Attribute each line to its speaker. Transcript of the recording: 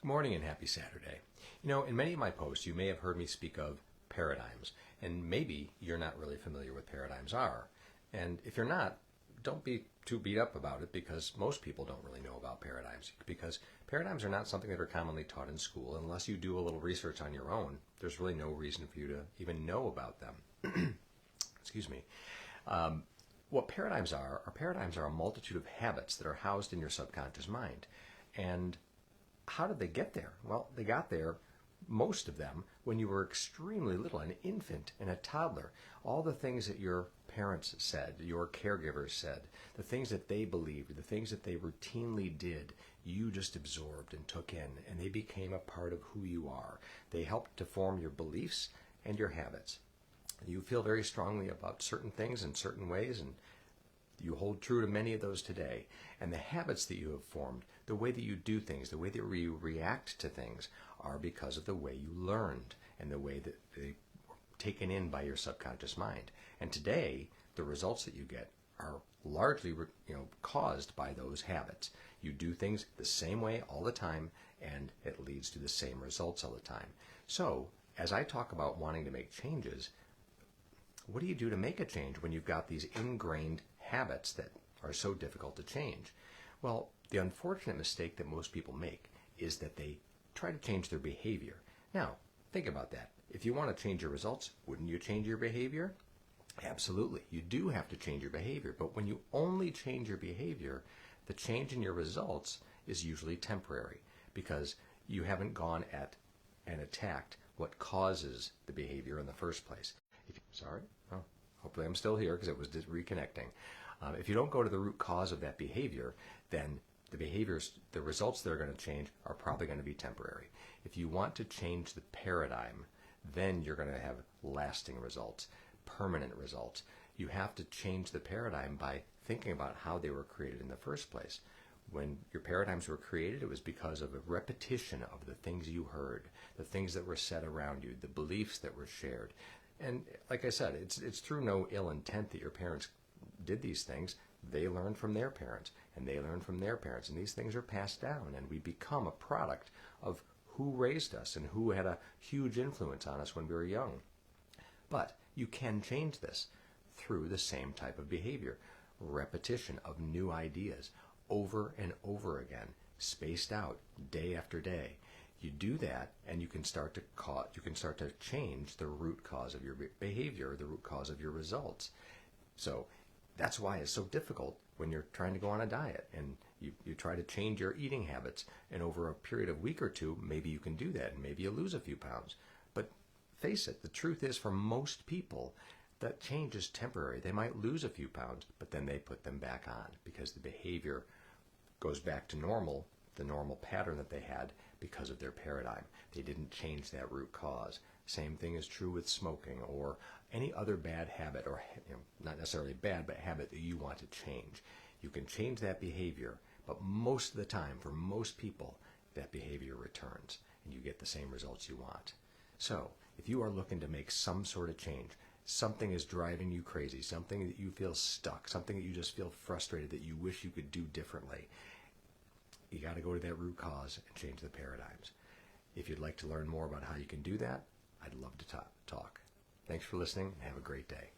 Speaker 1: Good morning and happy Saturday. In many of my posts, you may have heard me speak of paradigms, and maybe you're not really familiar with paradigms are. And if you're not, don't be too beat up about it because most people don't really know about paradigms because paradigms are not something that are commonly taught in school. Unless you do a little research on your own, there's really no reason for you to even know about them. Excuse me. What paradigms are a multitude of habits that are housed in your subconscious mind. And how did they get there? Well, they got there, most of them, when you were extremely little, an infant and a toddler. All the things that your parents said, your caregivers said, the things that they believed, the things that they routinely did, you just absorbed and took in, and they became a part of who you are. They helped to form your beliefs and your habits. You feel very strongly about certain things in certain ways, and you hold true to many of those today. And the habits that you have formed, the way that you do things, the way that you react to things, are because of the way you learned and the way that they were taken in by your subconscious mind. And today, the results that you get are largely caused by those habits. You do things the same way all the time, and it leads to the same results all the time. So, as I talk about wanting to make changes, what do you do to make a change when you've got these ingrained habits that are so difficult to change? Well, the unfortunate mistake that most people make is that they try to change their behavior. Now, think about that. If you want to change your results, wouldn't you change your behavior? Absolutely. You do have to change your behavior, but when you only change your behavior, the change in your results is usually temporary because you haven't gone at and attacked what causes the behavior in the first place. Hopefully I'm still here because it was just reconnecting. If you don't go to the root cause of that behavior, then the results that are going to change are probably going to be temporary. If you want to change the paradigm, then you're going to have lasting results, permanent results. You have to change the paradigm by thinking about how they were created in the first place. When your paradigms were created, it was because of a repetition of the things you heard, the things that were said around you, the beliefs that were shared. And like I said, it's through no ill intent that your parents did these things. They learned from their parents, and they learned from their parents, and these things are passed down, and we become a product of who raised us and who had a huge influence on us when we were young. But you can change this through the same type of behavior, repetition of new ideas over and over again, spaced out day after day. You do that, and you can start to change the root cause of your behavior, the root cause of your results. So that's why it's so difficult when you're trying to go on a diet and you try to change your eating habits, and over a period of a week or two, maybe you can do that, and maybe you lose a few pounds. But face it, the truth is, for most people, that change is temporary. They might lose a few pounds, but then they put them back on because the behavior goes back to normal, the normal pattern that they had because of their paradigm. They didn't change that root cause. Same thing is true with smoking or any other bad habit, or not necessarily bad, but habit that you want to change. You can change that behavior, but most of the time, for most people, that behavior returns and you get the same results you want. So, if you are looking to make some sort of change, something is driving you crazy, something that you feel stuck, something that you just feel frustrated that you wish you could do differently, you got to go to that root cause and change the paradigms. If you'd like to learn more about how you can do that, I'd love to talk. Thanks for listening and have a great day.